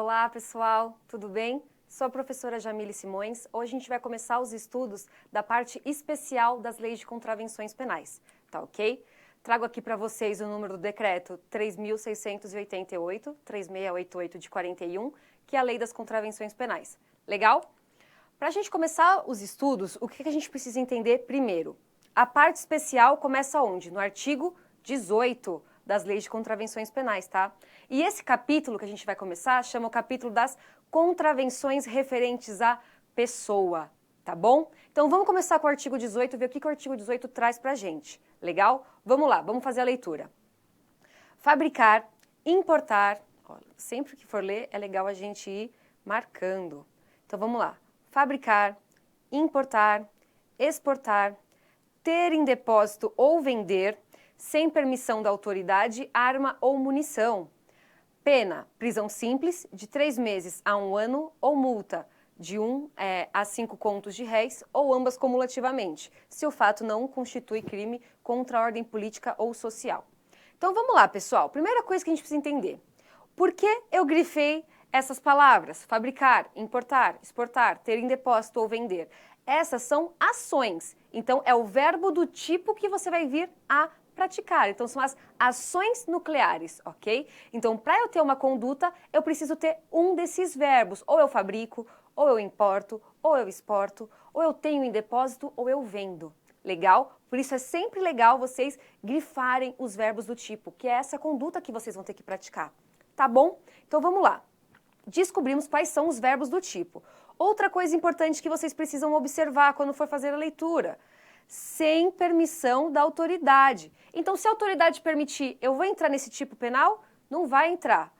Olá pessoal, tudo bem? Sou a professora Jamile Simões. Hoje a gente vai começar os estudos da parte especial das leis de contravenções penais, tá ok? Trago aqui para vocês o número do decreto 3.688, 3688 de 41, que é a lei das contravenções penais. Legal? Para a gente começar os estudos, o que a gente precisa entender primeiro? A parte especial começa onde? No artigo 18 das leis de contravenções penais, tá? E esse capítulo que a gente vai começar chama o capítulo das contravenções referentes à pessoa, tá bom? Então vamos começar com o artigo 18, ver o que o artigo 18 traz pra gente, legal? Vamos lá, vamos fazer a leitura. Fabricar, importar, ó, sempre que for ler é legal a gente ir marcando. Então vamos lá. Fabricar, importar, exportar, ter em depósito ou vender, sem permissão da autoridade, arma ou munição. Pena, prisão simples, de 3 meses a 1 ano, ou multa, de 1 a 5 contos de réis, ou ambas cumulativamente, se o fato não constitui crime contra a ordem política ou social. Então vamos lá, pessoal. Primeira coisa que a gente precisa entender. Por que eu grifei essas palavras? Fabricar, importar, exportar, ter em depósito ou vender. Essas são ações. Então é o verbo do tipo que você vai vir a praticar. Então são as ações nucleares, ok? Então para eu ter uma conduta, eu preciso ter um desses verbos. Ou eu fabrico, ou eu importo, ou eu exporto, ou eu tenho em depósito, ou eu vendo. Legal? Por isso é sempre legal vocês grifarem os verbos do tipo, que é essa conduta que vocês vão ter que praticar. Tá bom? Então vamos lá. Descobrimos quais são os verbos do tipo. Outra coisa importante que vocês precisam observar quando for fazer a leitura. Sem permissão da autoridade. Então, se a autoridade permitir, eu vou entrar nesse tipo penal? Não vai entrar.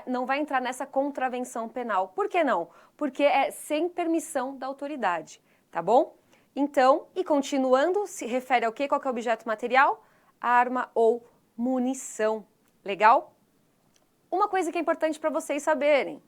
Não vai entrar nessa contravenção penal. Por que não? Porque é sem permissão da autoridade. Tá bom? Então, e continuando, se refere ao quê? Qual que é o objeto material? Arma ou munição. Legal? Uma coisa que é importante para vocês saberem.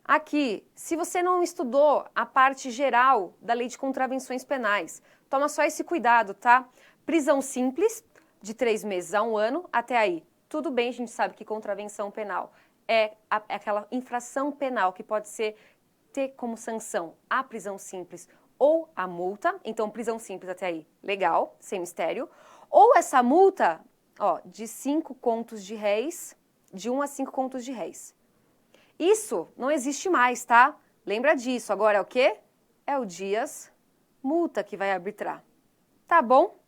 Aqui, se você não estudou a parte geral da lei de contravenções penais, toma só esse cuidado, tá? Prisão simples, de 3 meses a 1 ano, até aí. Tudo bem, a gente sabe que contravenção penal é aquela infração penal que pode ter como sanção a prisão simples ou a multa. Então, prisão simples até aí, legal, sem mistério. Ou essa multa, ó, de 5 contos de réis, de 1 a 5 contos de réis. Isso não existe mais, tá? Lembra disso. Agora é o quê? É o Dias Multa que vai arbitrar. Tá bom?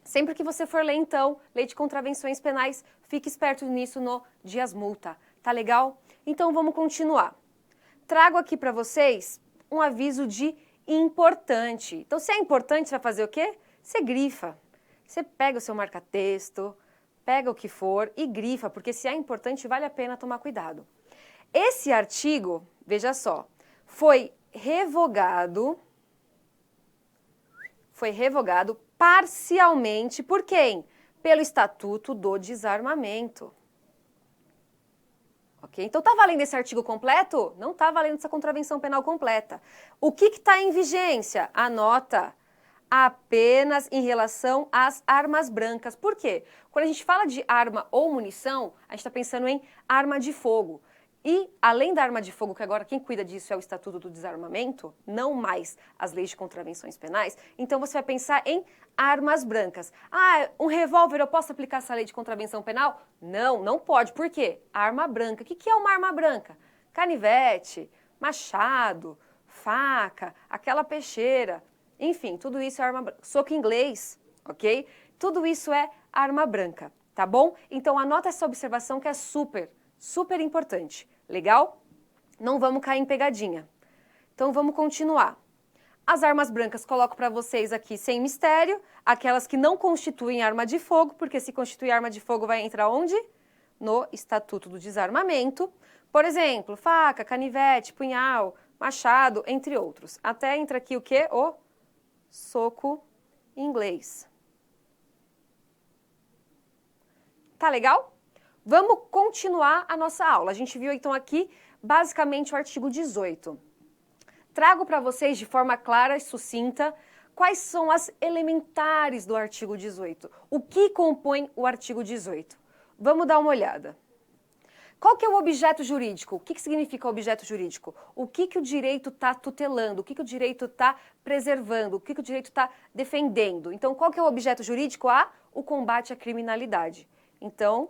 Sempre que você for ler, então, lei de contravenções penais, fique esperto nisso no Dias Multa. Tá legal? Então vamos continuar. Trago aqui para vocês um aviso de importante. Então, se é importante, você vai fazer o quê? Você grifa. Você pega o seu marca-texto, pega o que for e grifa, porque se é importante, vale a pena tomar cuidado. Esse artigo, veja só, foi revogado parcialmente por quem? Pelo Estatuto do Desarmamento. Ok? Então, tá valendo esse artigo completo? Não tá valendo essa contravenção penal completa. O que está em vigência? Anota. Apenas em relação às armas brancas. Por quê? Quando a gente fala de arma ou munição, a gente está pensando em arma de fogo. E, além da arma de fogo, que agora quem cuida disso é o Estatuto do Desarmamento, não mais as leis de contravenções penais, então você vai pensar em armas brancas. Ah, um revólver, eu posso aplicar essa lei de contravenção penal? Não, não pode. Por quê? Arma branca. O que é uma arma branca? Canivete, machado, faca, aquela peixeira. Enfim, tudo isso é arma branca. Soco inglês, ok? Tudo isso é arma branca, tá bom? Então anota essa observação que é super, super importante. Legal? Não vamos cair em pegadinha. Então vamos continuar. As armas brancas coloco para vocês aqui sem mistério, aquelas que não constituem arma de fogo, porque se constituir arma de fogo vai entrar onde? No Estatuto do Desarmamento. Por exemplo, faca, canivete, punhal, machado, entre outros. Até entra aqui o quê? O soco inglês. Tá legal? Vamos continuar a nossa aula. A gente viu então aqui basicamente o artigo 18. Trago para vocês de forma clara e sucinta quais são as elementares do artigo 18. O que compõe o artigo 18? Vamos dar uma olhada. Qual que é o objeto jurídico? O que significa objeto jurídico? O que o direito está tutelando? O que o direito está preservando? O que o direito está defendendo? Então, qual que é o objeto jurídico? O combate à criminalidade. Então,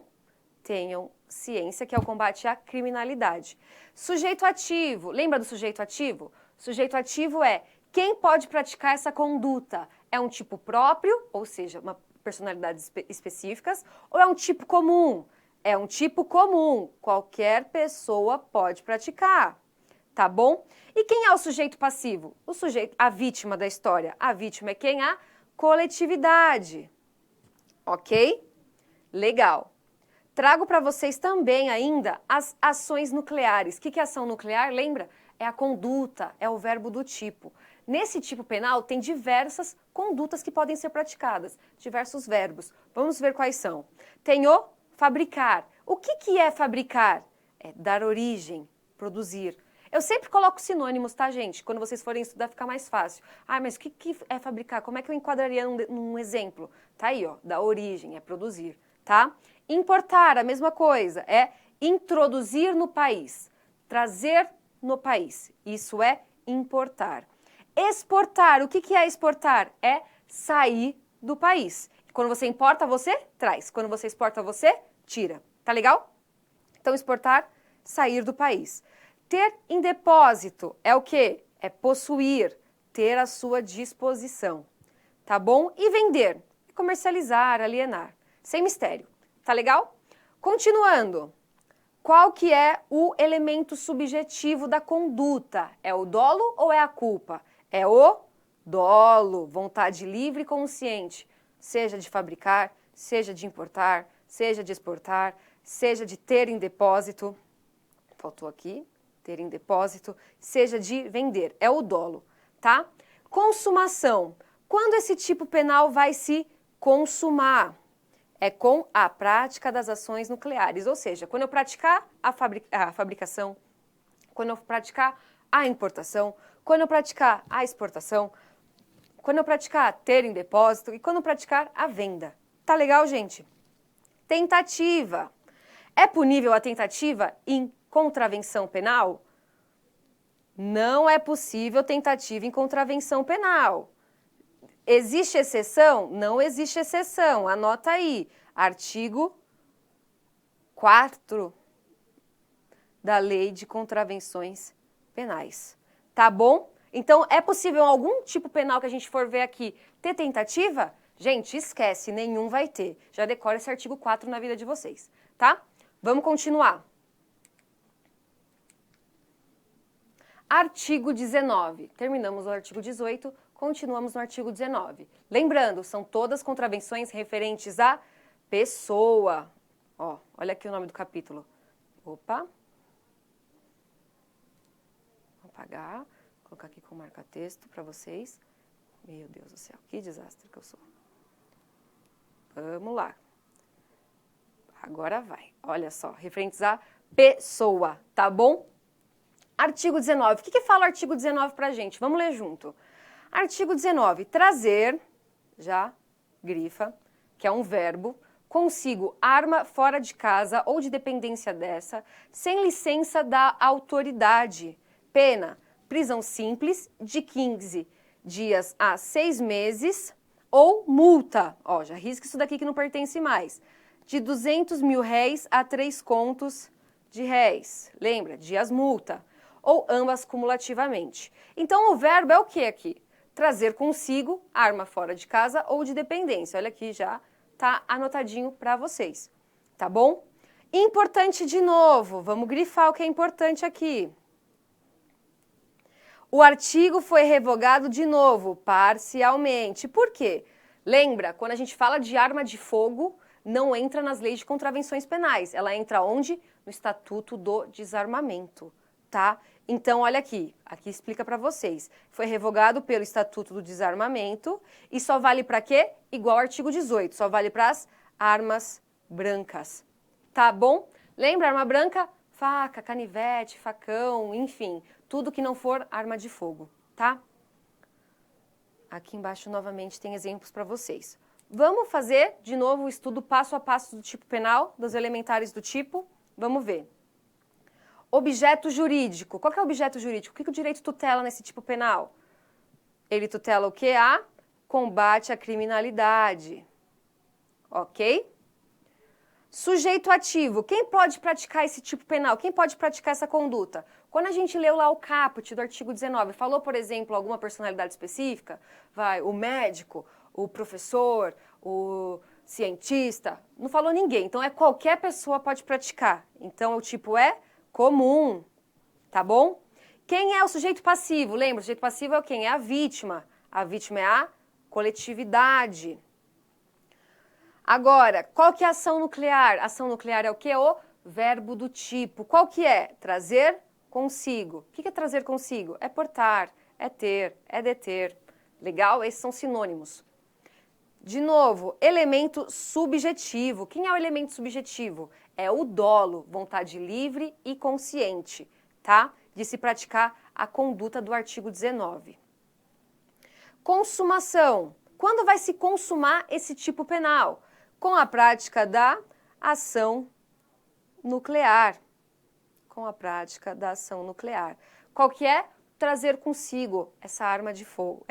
tenham ciência que é o combate à criminalidade. Sujeito ativo. Lembra do sujeito ativo? Sujeito ativo é quem pode praticar essa conduta. É um tipo próprio, ou seja, uma personalidades específicas, ou é um tipo comum? É um tipo comum. Qualquer pessoa pode praticar. Tá bom? E quem é o sujeito passivo? O sujeito, a vítima da história. A vítima é quem? A coletividade. Ok? Legal. Trago para vocês também ainda as ações nucleares. O que é ação nuclear? Lembra? É a conduta, é o verbo do tipo. Nesse tipo penal tem diversas condutas que podem ser praticadas, diversos verbos. Vamos ver quais são. Tem o fabricar. O que é fabricar? É dar origem, produzir. Eu sempre coloco sinônimos, tá, gente? Quando vocês forem estudar fica mais fácil. Ah, mas o que é fabricar? Como é que eu enquadraria num exemplo? Tá aí, ó, dar origem, é produzir, tá? Importar, a mesma coisa, é introduzir no país, trazer no país. Isso é importar. Exportar, o que é exportar? É sair do país. Quando você importa, você traz. Quando você exporta, você tira. Tá legal? Então, exportar, sair do país. Ter em depósito é o quê? É possuir, ter à sua disposição. Tá bom? E vender, é comercializar, alienar. Sem mistério. Tá legal? Continuando. Qual que é o elemento subjetivo da conduta? É o dolo ou é a culpa? É o dolo, vontade livre e consciente, seja de fabricar, seja de importar, seja de exportar, seja de ter em depósito, faltou aqui, ter em depósito, seja de vender, é o dolo, tá? Consumação, quando esse tipo penal vai se consumar? É com a prática das ações nucleares, ou seja, quando eu praticar a fabricação, quando eu praticar a importação, quando eu praticar a exportação, quando eu praticar ter em depósito e quando eu praticar a venda. Tá legal, gente? Tentativa. É punível a tentativa em contravenção penal? Não é possível tentativa em contravenção penal. Existe exceção? Não existe exceção. Anota aí. Artigo 4 da Lei de Contravenções Penais. Tá bom? Então, é possível algum tipo penal que a gente for ver aqui ter tentativa? Gente, esquece, nenhum vai ter. Já decora esse artigo 4 na vida de vocês, tá? Vamos continuar. Artigo 19. Terminamos o artigo 18, continuamos no artigo 19. Lembrando, são todas contravenções referentes à pessoa. Ó, olha aqui o nome do capítulo. Opa. Vou apagar, colocar aqui com marca-texto para vocês. Meu Deus do céu, que desastre que eu sou. Vamos lá. Agora vai. Olha só, referentes à pessoa, tá bom? Artigo 19. O que fala o artigo 19 pra gente? Vamos ler junto. Artigo 19. Trazer, já grifa, que é um verbo, consigo arma fora de casa ou de dependência dessa, sem licença da autoridade. Pena, prisão simples de 15 dias a 6 meses ou multa, ó, já risca isso daqui que não pertence mais, de 200 mil réis a 3 contos de réis. Lembra? Dias multa. Ou ambas cumulativamente. Então, o verbo é o que aqui? Trazer consigo arma fora de casa ou de dependência. Olha aqui, já tá anotadinho para vocês. Tá bom? Importante de novo, vamos grifar o que é importante aqui. O artigo foi revogado de novo, parcialmente. Por quê? Lembra, quando a gente fala de arma de fogo, não entra nas leis de contravenções penais. Ela entra onde? No Estatuto do Desarmamento, tá? Então, olha aqui explica para vocês. Foi revogado pelo Estatuto do Desarmamento e só vale para quê? Igual ao artigo 18, só vale para as armas brancas, tá bom? Lembra, arma branca? Faca, canivete, facão, enfim, tudo que não for arma de fogo, tá? Aqui embaixo, novamente, tem exemplos para vocês. Vamos fazer, de novo, o estudo passo a passo do tipo penal, dos elementares do tipo? Vamos ver. Objeto jurídico. Qual que é o objeto jurídico? O que o direito tutela nesse tipo penal? Ele tutela o quê? A combate à criminalidade. Ok? Sujeito ativo. Quem pode praticar esse tipo penal? Quem pode praticar essa conduta? Quando a gente leu lá o caput do artigo 19, falou, por exemplo, alguma personalidade específica, o médico, o professor, o cientista, não falou ninguém. Então, qualquer pessoa pode praticar. Então, o tipo é comum, tá bom? Quem é o sujeito passivo? Lembra, o sujeito passivo é quem? É a vítima. A vítima é a coletividade. Agora, qual que é a ação nuclear? A ação nuclear é o quê? O verbo do tipo. Qual que é? Trazer consigo. O que é trazer consigo? É portar, é ter, é deter. Legal? Esses são sinônimos. De novo, elemento subjetivo. Quem é o elemento subjetivo? É o dolo, vontade livre e consciente, tá? De se praticar a conduta do artigo 19. Consumação. Quando vai se consumar esse tipo penal? Com a prática da ação nuclear. Com a prática da ação nuclear. Qual que é? Trazer consigo essa arma de fogo,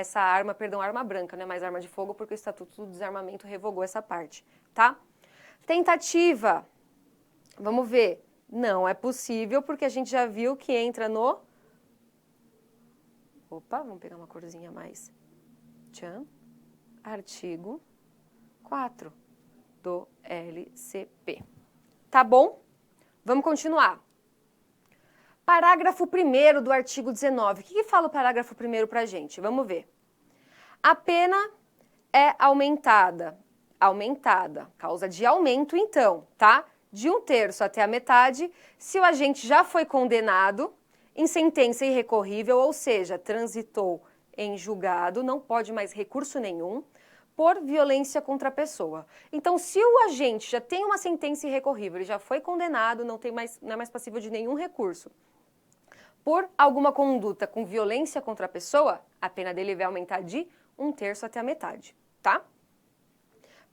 arma branca, não é mais arma de fogo, porque o Estatuto do Desarmamento revogou essa parte, tá? Tentativa. Vamos ver. Não é possível, porque a gente já viu que entra no... Opa, vamos pegar uma corzinha mais. Tchan. Artigo 4 do LCP. Tá bom? Vamos continuar. Parágrafo 1º do artigo 19. O que fala o parágrafo 1º pra gente? Vamos ver. A pena é aumentada. Aumentada. Causa de aumento, então, tá? De 1/3 até a metade, se o agente já foi condenado em sentença irrecorrível, ou seja, transitou em julgado, não pode mais recurso nenhum, por violência contra a pessoa. Então, se o agente já tem uma sentença irrecorrível, ele já foi condenado, não é mais passível de nenhum recurso, por alguma conduta com violência contra a pessoa, a pena dele vai aumentar de 1/3 até a metade, tá?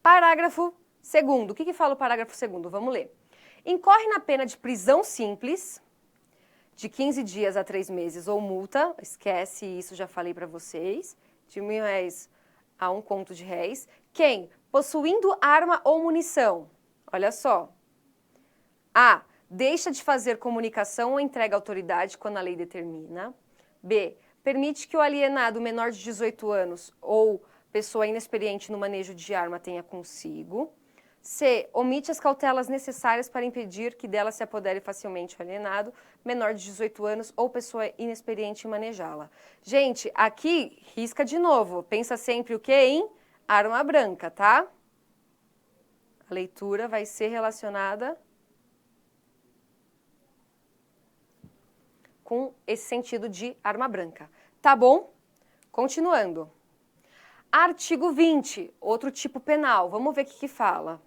Parágrafo 2º. O que fala o parágrafo 2º? Vamos ler. Incorre na pena de prisão simples, de 15 dias a 3 meses, ou multa, esquece isso, já falei para vocês, de R$1.000 a 1 conto de réis. Quem? Possuindo arma ou munição. Olha só. A. Deixa de fazer comunicação ou entrega à autoridade quando a lei determina. B. Permite que o alienado menor de 18 anos ou pessoa inexperiente no manejo de arma tenha consigo. C. Omite as cautelas necessárias para impedir que dela se apodere facilmente o alienado menor de 18 anos ou pessoa inexperiente em manejá-la. Gente, aqui, risca de novo. Pensa sempre o quê? Em arma branca, tá? A leitura vai ser relacionada com esse sentido de arma branca. Tá bom? Continuando. Artigo 20, outro tipo penal. Vamos ver o que fala.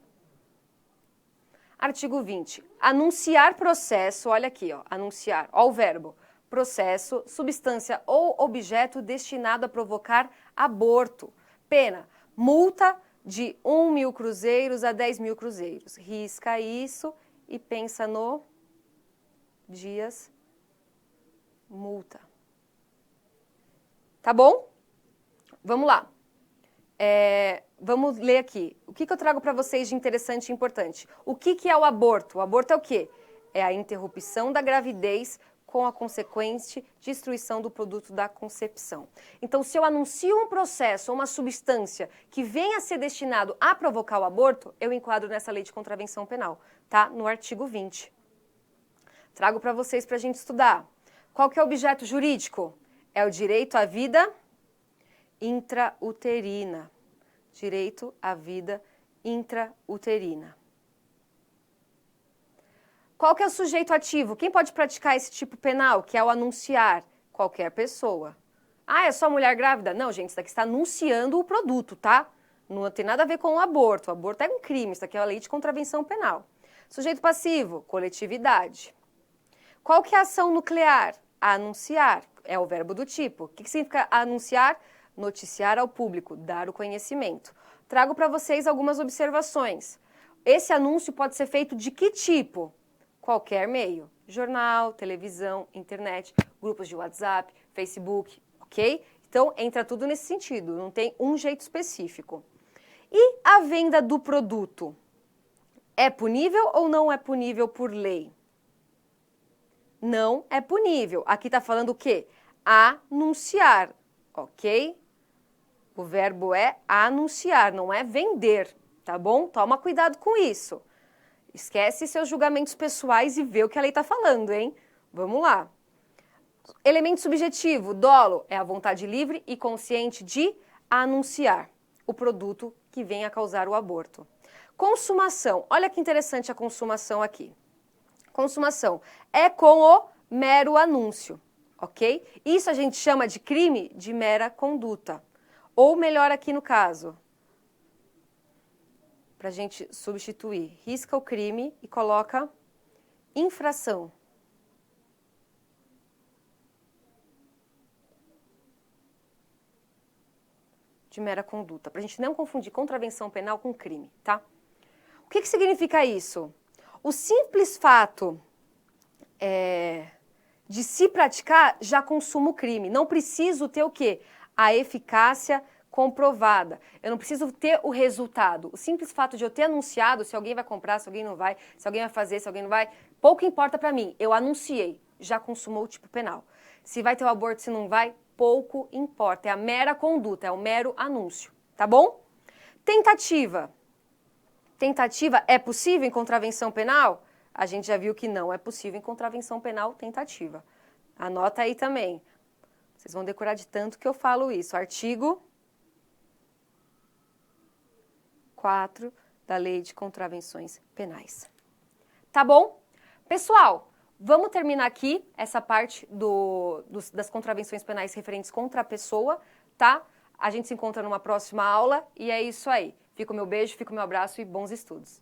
Artigo 20. Anunciar processo, olha aqui, ó, anunciar, ó o verbo. Processo, substância ou objeto destinado a provocar aborto. Pena, multa de 1.000 cruzeiros a 10.000 cruzeiros. Risca isso e pensa no dias multa. Tá bom? Vamos lá. Vamos ler aqui. O que eu trago para vocês de interessante e importante? O que é o aborto? O aborto é o quê? É a interrupção da gravidez com a consequente destruição do produto da concepção. Então, se eu anuncio um processo ou uma substância que venha a ser destinado a provocar o aborto, eu enquadro nessa lei de contravenção penal, tá? No artigo 20. Trago para vocês para a gente estudar. Qual que é o objeto jurídico? É o direito à vida intrauterina. Direito à vida intrauterina. Qual que é o sujeito ativo? Quem pode praticar esse tipo penal, que é o anunciar? Qualquer pessoa. Ah, é só mulher grávida? Não, gente, isso daqui está anunciando o produto, tá? Não tem nada a ver com o aborto. O aborto é um crime, isso aqui é a lei de contravenção penal. Sujeito passivo, coletividade. Qual que é a ação nuclear? Anunciar, é o verbo do tipo. O que significa anunciar? Noticiar ao público, dar o conhecimento. Trago para vocês algumas observações. Esse anúncio pode ser feito de que tipo? Qualquer meio. Jornal, televisão, internet, grupos de WhatsApp, Facebook, ok? Então, entra tudo nesse sentido, não tem um jeito específico. E a venda do produto? É punível ou não é punível por lei? Não é punível. Aqui está falando o quê? Anunciar, ok? O verbo é anunciar, não é vender, tá bom? Toma cuidado com isso. Esquece seus julgamentos pessoais e vê o que a lei está falando, hein? Vamos lá. Elemento subjetivo, dolo, é a vontade livre e consciente de anunciar o produto que venha a causar o aborto. Consumação, olha que interessante a consumação aqui. Consumação é com o mero anúncio, ok? Isso a gente chama de crime de mera conduta. Ou melhor aqui no caso, para a gente substituir, risca o crime e coloca infração. De mera conduta, para a gente não confundir contravenção penal com crime, tá? O que significa isso? O simples fato de se praticar já consuma o crime. Não preciso ter o quê? A eficácia comprovada. Eu não preciso ter o resultado. O simples fato de eu ter anunciado se alguém vai comprar, se alguém não vai, se alguém vai fazer, se alguém não vai, pouco importa para mim. Eu anunciei, já consumou o tipo penal. Se vai ter o aborto, se não vai, pouco importa. É a mera conduta, é o mero anúncio, tá bom? Tentativa. Tentativa é possível em contravenção penal? A gente já viu que não é possível em contravenção penal tentativa. Anota aí também. Vocês vão decorar de tanto que eu falo isso. Artigo 4 da Lei de Contravenções Penais. Tá bom? Pessoal, vamos terminar aqui essa parte das contravenções penais referentes contra a pessoa, tá? A gente se encontra numa próxima aula e é isso aí. Fica o meu beijo, fica o meu abraço e bons estudos.